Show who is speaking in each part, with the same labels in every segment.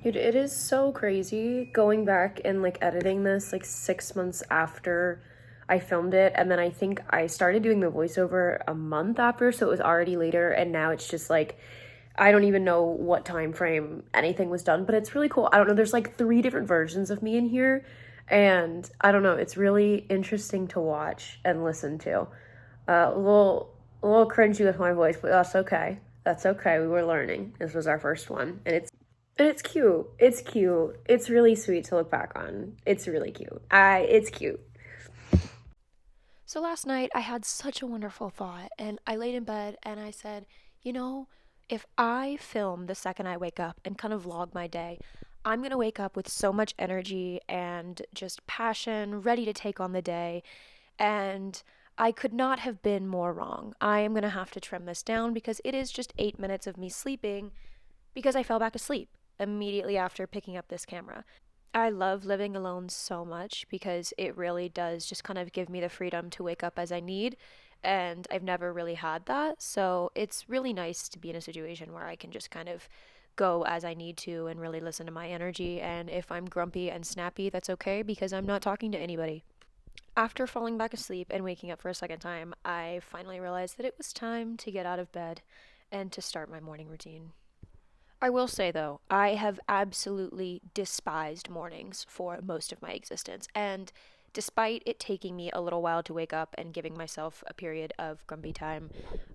Speaker 1: Dude, it is so crazy going back and like editing this like 6 months after I filmed it. And then I think I started doing the voiceover a month after, so it was already later. And now it's just like, I don't even know what time frame anything was done, but it's really cool. I don't know. There's like three different versions of me in here. And I don't know. It's really interesting to watch and listen to. A little cringy with my voice, but that's okay. That's okay. We were learning. This was our first one, and it's cute. It's cute. It's really sweet to look back on. It's really cute. It's cute.
Speaker 2: So last night I had such a wonderful thought, and I laid in bed and I said, you know, if I film the second I wake up and kind of vlog my day, I'm going to wake up with so much energy and just passion, ready to take on the day. And I could not have been more wrong. I am going to have to trim this down because it is just 8 minutes of me sleeping because I fell back asleep immediately after picking up this camera. I love living alone so much because it really does just kind of give me the freedom to wake up as I need. And I've never really had that. So it's really nice to be in a situation where I can just kind of go as I need to and really listen to my energy. And if I'm grumpy and snappy, that's okay because I'm not talking to anybody. After falling back asleep and waking up for a second time, I finally realized that it was time to get out of bed and to start my morning routine. I will say though, I have absolutely despised mornings for most of my existence. And despite it taking me a little while to wake up and giving myself a period of grumpy time,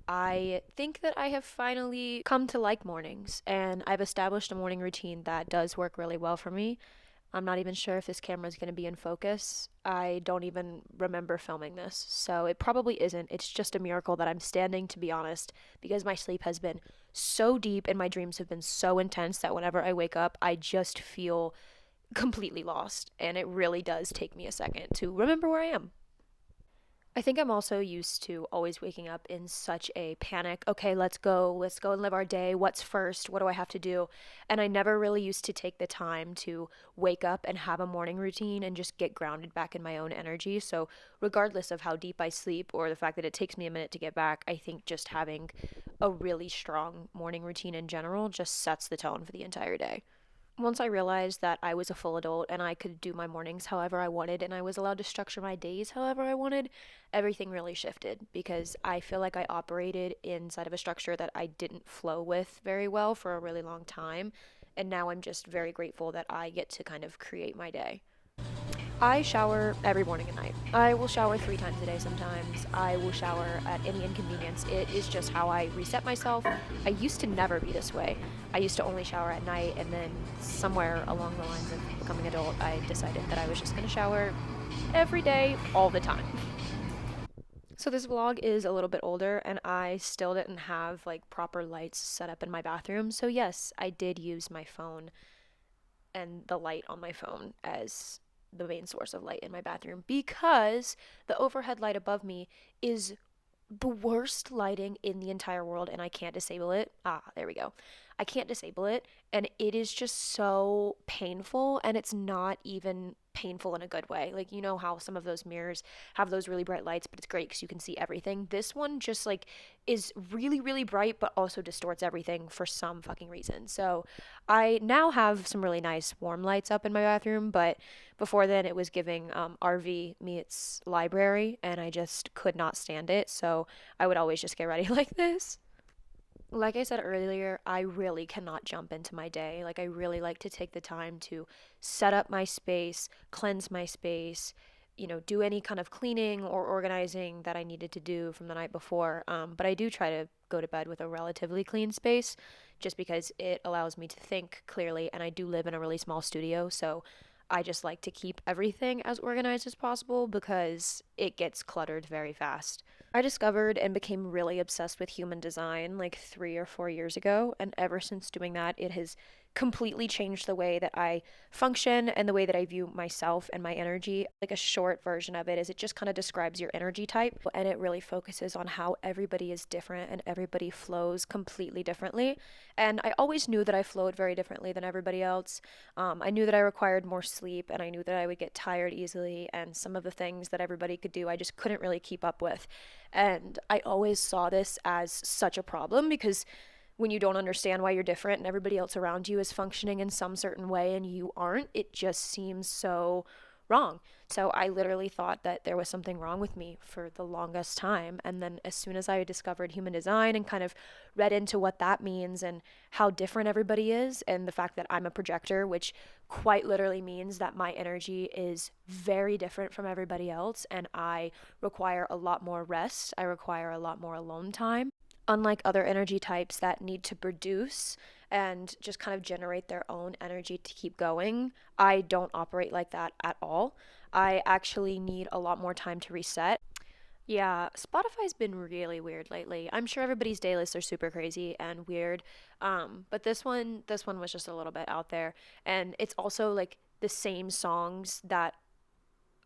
Speaker 2: I think that I have finally come to like mornings and I've established a morning routine that does work really well for me. I'm not even sure if this camera is going to be in focus. I don't even remember filming this, so it probably isn't. It's just a miracle that I'm standing, to be honest, because my sleep has been so deep and my dreams have been so intense that whenever I wake up, I just feel completely lost, and it really does take me a second to remember where I am. I think I'm also used to always waking up in such a panic. Okay, let's go and live our day. What's first? What do I have to do? And I never really used to take the time to wake up and have a morning routine and just get grounded back in my own energy. So, regardless of how deep I sleep or the fact that it takes me a minute to get back, I think just having a really strong morning routine in general just sets the tone for the entire day. Once I realized that I was a full adult and I could do my mornings however I wanted and I was allowed to structure my days however I wanted, everything really shifted because I feel like I operated inside of a structure that I didn't flow with very well for a really long time. And now I'm just very grateful that I get to kind of create my day. I shower every morning and night. I will shower 3 times a day sometimes. I will shower at any inconvenience. It is just how I reset myself. I used to never be this way. I used to only shower at night, and then somewhere along the lines of becoming adult, I decided that I was just going to shower every day, all the time. So this vlog is a little bit older and I still didn't have like proper lights set up in my bathroom. So yes, I did use my phone and the light on my phone as the main source of light in my bathroom because the overhead light above me is the worst lighting in the entire world and I can't disable it. Ah, there we go. I can't disable it and it is just so painful and it's not even painful in a good way. Like you know how some of those mirrors have those really bright lights but it's great cuz you can see everything. This one just like is really bright but also distorts everything for some fucking reason. So I now have some really nice warm lights up in my bathroom, but before then it was giving RV meets library and I just could not stand it. So I would always just get ready like this. Like I said earlier, I really cannot jump into my day. Like, I really like to take the time to set up my space, cleanse my space, do any kind of cleaning or organizing that I needed to do from the night before. But I do try to go to bed with a relatively clean space just because it allows me to think clearly. And I do live in a really small studio, so I just like to keep everything as organized as possible because it gets cluttered very fast. I discovered and became really obsessed with human design like 3 or 4 years ago. And ever since doing that, it has completely changed the way that I function and the way that I view myself and my energy. Like a short version of it is it just kind of describes your energy type and it really focuses on how everybody is different and everybody flows completely differently. And I always knew that I flowed very differently than everybody else. I knew that I required more sleep and I knew that I would get tired easily. And some of the things that everybody could do, I just couldn't really keep up with. And I always saw this as such a problem because when you don't understand why you're different and everybody else around you is functioning in some certain way and you aren't, it just seems so wrong. So I literally thought that there was something wrong with me for the longest time. And then as soon as I discovered human design and kind of read into what that means and how different everybody is, and the fact that I'm a projector, which quite literally means that my energy is very different from everybody else, and I require a lot more rest, I require a lot more alone time. Unlike other energy types that need to produce and just kind of generate their own energy to keep going, I don't operate like that at all. I actually need a lot more time to reset. Yeah, Spotify's been really weird lately. I'm sure everybody's day lists are super crazy and weird. But this one was just a little bit out there. And it's also like the same songs that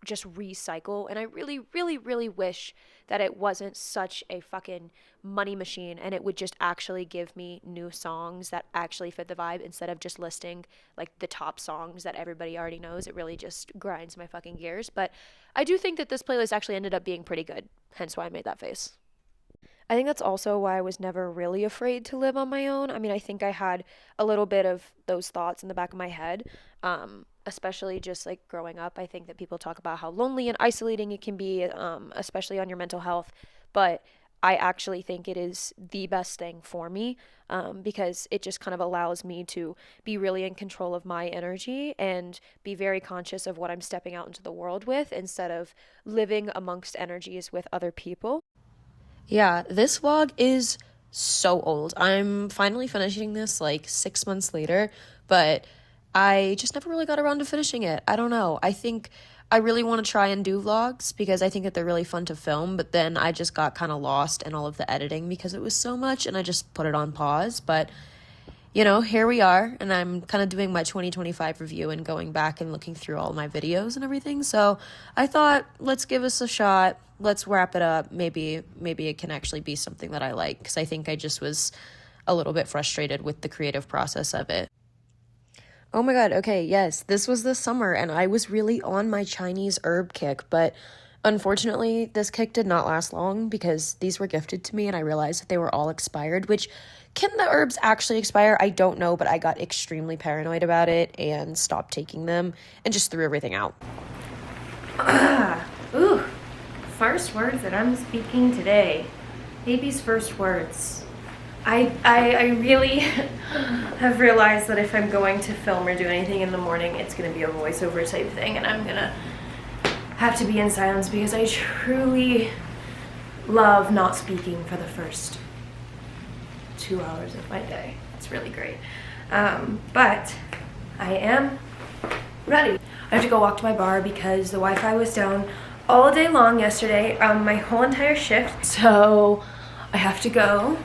Speaker 2: just recycle, and I really really really wish that it wasn't such a fucking money machine and it would just actually give me new songs that actually fit the vibe instead of just listing like the top songs that everybody already knows. It really just grinds my fucking gears, but I do think that this playlist actually ended up being pretty good, hence why I made that face. I think that's also why I was never really afraid to live on my own. I mean, I think I had a little bit of those thoughts in the back of my head, especially just like growing up. I think that people talk about how lonely and isolating it can be, especially on your mental health. But I actually think it is the best thing for me, because it just kind of allows me to be really in control of my energy and be very conscious of what I'm stepping out into the world with instead of living amongst energies with other people. Yeah, this vlog is so old. I'm finally finishing this like 6 months later, but I just never really got around to finishing it. I don't know. I think I really want to try and do vlogs because I think that they're really fun to film, but then I just got kind of lost in all of the editing because it was so much and I just put it on pause. But here we are, and I'm kind of doing my 2025 review and going back and looking through all my videos and everything. So I thought, let's give us a shot. Let's wrap it up. Maybe it can actually be something that I like, because I think I just was a little bit frustrated with the creative process of it. Oh my god, okay, yes, this was the summer, and I was really on my Chinese herb kick, but unfortunately, this kick did not last long because these were gifted to me, and I realized that they were all expired, which, can the herbs actually expire? I don't know, but I got extremely paranoid about it and stopped taking them and just threw everything out.
Speaker 1: Ooh, first words that I'm speaking today. Baby's first words. I really have realized that if I'm going to film or do anything in the morning, it's going to be a voiceover type thing, and I'm going to have to be in silence because I truly love not speaking for the first 2 hours of my day. It's really great. But I am ready. I have to go walk to my bar because the Wi-Fi was down all day long yesterday, my whole entire shift. So I have to go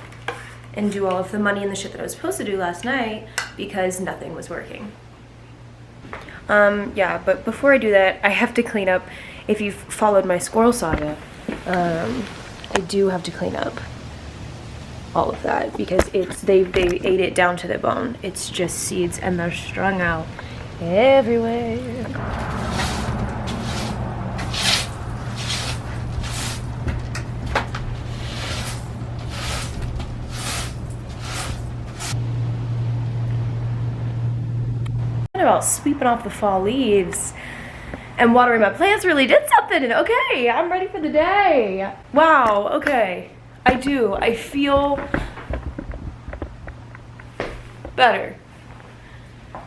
Speaker 1: and do all of the money and the shit that I was supposed to do last night because nothing was working. Yeah, but before I do that, I have to clean up. If you've followed my squirrel saga, I do have to clean up all of that because they ate it down to the bone. It's just seeds and they're strung out everywhere. About sweeping off the fall leaves and watering my plants really did something, and okay, I'm ready for the day. Wow, okay, I feel better.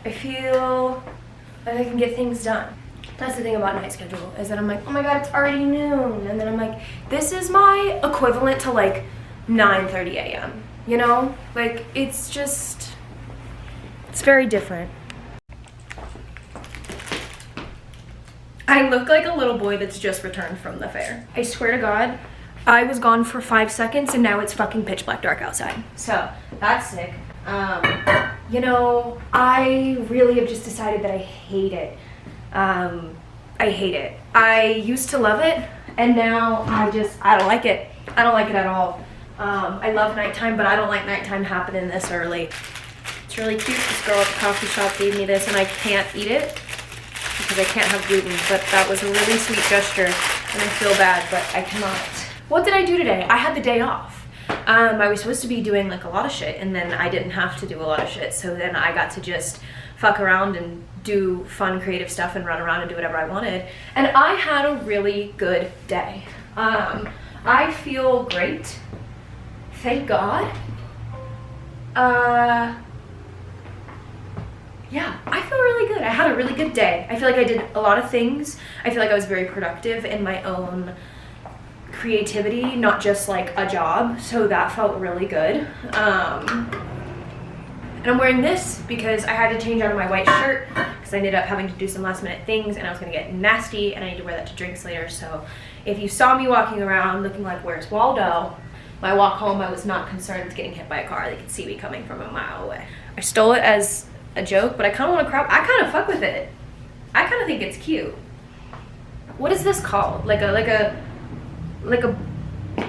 Speaker 1: I feel like I can get things done. That's the thing about night schedule, is that I'm like, oh my god, it's already noon, and then I'm like, this is my equivalent to like 9:30 a.m. Like it's very different. I look like a little boy that's just returned from the fair. I swear to God, I was gone for 5 seconds and now it's fucking pitch black dark outside. So, that's sick. I really have just decided that I hate it. I hate it. I used to love it, and now I don't like it. I don't like it at all. I love nighttime, but I don't like nighttime happening this early. It's really cute. This girl at the coffee shop gave me this and I can't eat it because I can't have gluten, but that was a really sweet gesture and I feel bad, but I cannot. What did I do today? I had the day off. I was supposed to be doing like a lot of shit, and then I didn't have to do a lot of shit, so then I got to just fuck around and do fun creative stuff and run around and do whatever I wanted, and I had a really good day. I feel great, thank God. Yeah, I feel really good. I had a really good day. I feel like I did a lot of things. I feel like I was very productive in my own creativity, not just like a job, so that felt really good. And I'm wearing this because I had to change out of my white shirt because I ended up having to do some last minute things and I was gonna get nasty and I need to wear that to drinks later. So if you saw me walking around looking like where's Waldo, my walk home, I was not concerned with getting hit by a car. They could see me coming from a mile away. I stole it as a joke, but I kind of want to crop. I kind of fuck with it. I kind of think it's cute. What is this called? Like a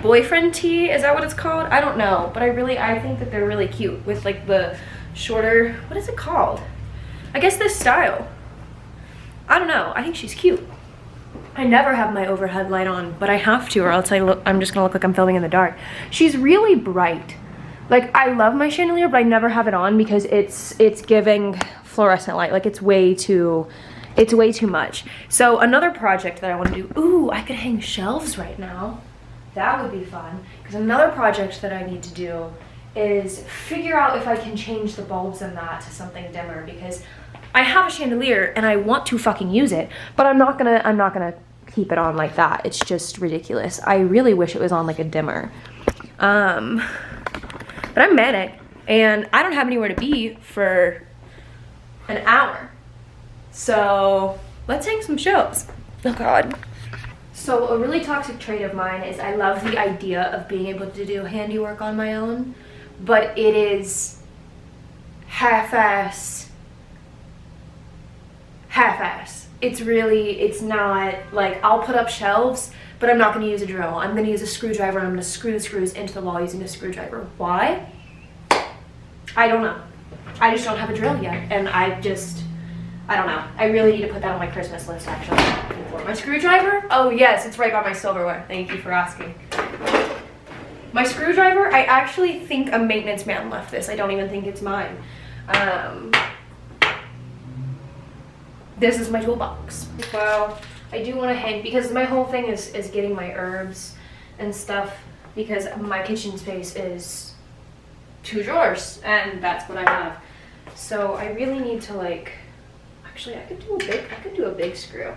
Speaker 1: boyfriend tee? Is that what it's called? I don't know, but I think that they're really cute with like the shorter, what is it called? I guess this style. I don't know. I think she's cute. I never have my overhead light on, but I have to, or else I'm just gonna look like I'm filming in the dark. She's really bright. Like, I love my chandelier, but I never have it on because it's giving fluorescent light. Like, it's way too much. So another project that I want to do, ooh, I could hang shelves right now. That would be fun. Because another project that I need to do is figure out if I can change the bulbs in that to something dimmer, because I have a chandelier and I want to fucking use it, but I'm not gonna keep it on like that. It's just ridiculous. I really wish it was on like a dimmer. But I'm manic and I don't have anywhere to be for an hour. So let's hang some shelves. Oh God. So a really toxic trait of mine is I love the idea of being able to do handiwork on my own, but it is half-ass. It's not like, I'll put up shelves, but I'm not gonna use a drill. I'm gonna use a screwdriver and I'm gonna screw the screws into the wall using a screwdriver. Why? I don't know. I just don't have a drill yet, and I don't know. I really need to put that on my Christmas list, actually. For my screwdriver? Oh yes, it's right by my silverware. Thank you for asking. My screwdriver, I actually think a maintenance man left this. I don't even think it's mine. This is my toolbox. Well, I do want to hang, because my whole thing is getting my herbs and stuff, because my kitchen space is 2 drawers, and that's what I have. So I really need to, like, actually I could do a big screw.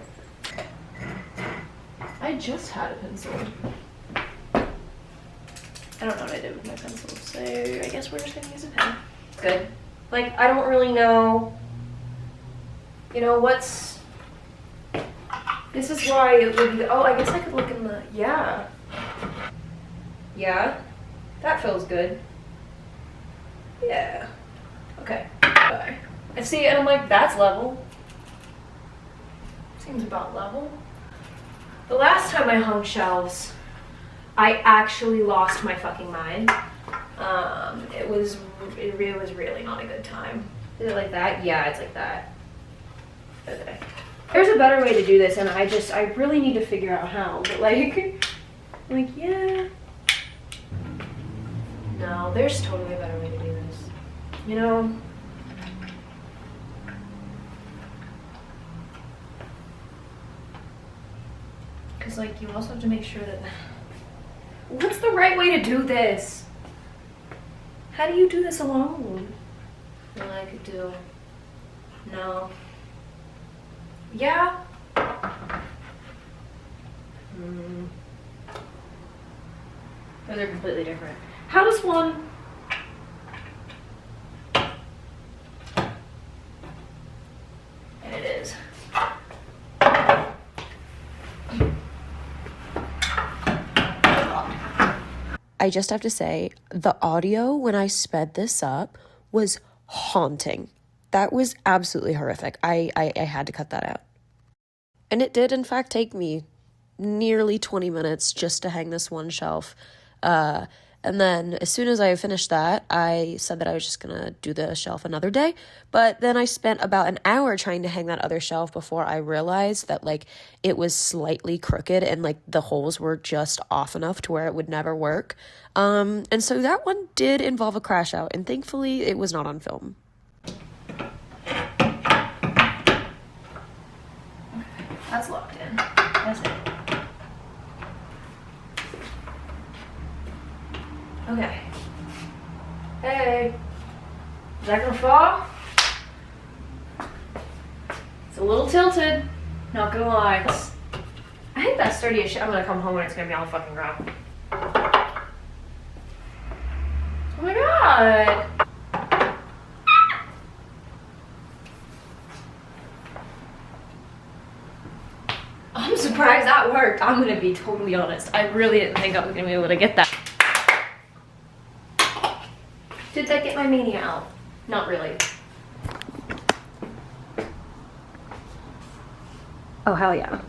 Speaker 1: I just had a pencil. I don't know what I did with my pencil, so I guess we're just gonna use a pen. Good. Like, I don't really know, you know, this is why it would be, oh, I guess I could look in the, yeah, that feels good. Yeah, okay, bye. I see, and I'm like, that's level. Seems about level. The last time I hung shelves, I actually lost my fucking mind. It was really not a good time. Is it like that? Yeah, it's like that. Okay. There's a better way to do this, and I really need to figure out how, but like, yeah. No, there's totally a better way to do this. You know? Because, like, you also have to make sure that... What's the right way to do this? How do you do this alone? Well, I could do... No. Yeah? Those are completely different. How does one... And it is.
Speaker 2: I just have to say, the audio when I sped this up was haunting. That was absolutely horrific. I had to cut that out. And it did, in fact, take me nearly 20 minutes just to hang this one shelf.
Speaker 1: And then as soon as I finished that, I said that I was just gonna do the shelf another day. But then I spent about an hour trying to hang that other shelf before I realized that like it was slightly crooked and like the holes were just off enough to where it would never work. And so that one did involve a crash out, and thankfully it was not on film.
Speaker 2: That's locked in. That's it. Okay. Hey. Is that gonna fall? It's a little tilted. Not gonna lie. I think that's sturdy as shit. I'm gonna come home and it's gonna be on the fucking ground. Oh my god. I'm surprised that worked. I'm gonna be totally honest. I really didn't think I was gonna be able to get that. Did that get my mania out? Not really. Oh, hell yeah.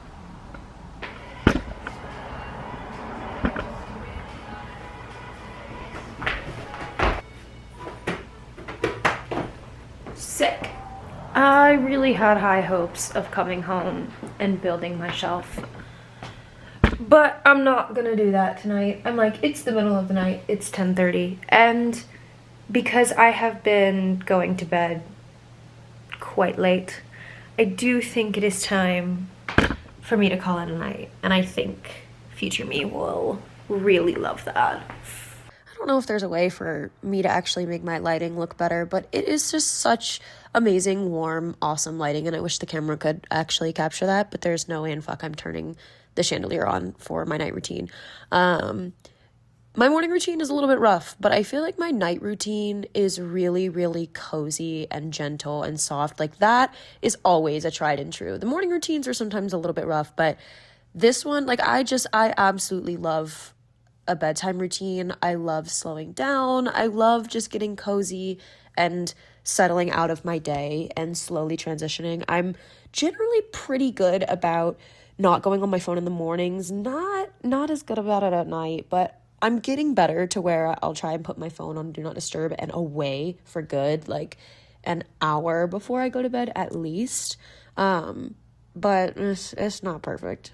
Speaker 2: Sick. I really had high hopes of coming home and building my shelf. But I'm not gonna do that tonight. I'm like, it's the middle of the night. It's 10:30. And because I have been going to bed quite late, I do think it is time for me to call it a night. And I think future me will really love that.
Speaker 1: I don't know if there's a way for me to actually make my lighting look better, but it is just such amazing, warm, awesome lighting, and I wish the camera could actually capture that, but there's no way in fuck I'm turning the chandelier on for my night routine. My morning routine is a little bit rough, but I feel like my night routine is really, really cozy and gentle and soft. Like that is always a tried and true. The morning routines are sometimes a little bit rough, but this one, like I absolutely love a bedtime routine. I love slowing down. I love just getting cozy and settling out of my day and slowly transitioning. I'm generally pretty good about not going on my phone in the mornings. Not as good about it at night, but I'm getting better to where I'll try and put my phone on Do Not Disturb and away for good, like an hour before I go to bed at least. But it's not perfect.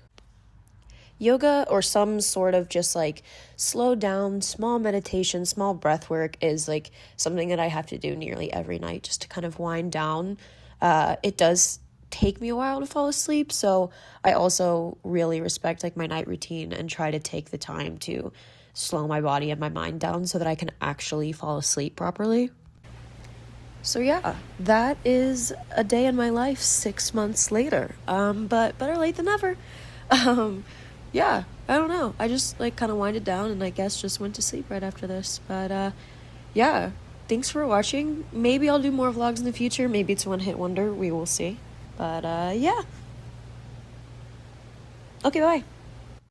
Speaker 1: Yoga or some sort of just like slow down, small meditation, small breath work is like something that I have to do nearly every night just to kind of wind down. It does take me a while to fall asleep, so I also really respect like my night routine and try to take the time to slow my body and my mind down so that I can actually fall asleep properly. So yeah, that is a day in my life 6 months later. But better late than never. Yeah, I don't know. I just like kind of winded down and I guess just went to sleep right after this. But yeah, thanks for watching. Maybe I'll do more vlogs in the future. Maybe it's a one-hit wonder. We will see. But yeah. Okay, bye.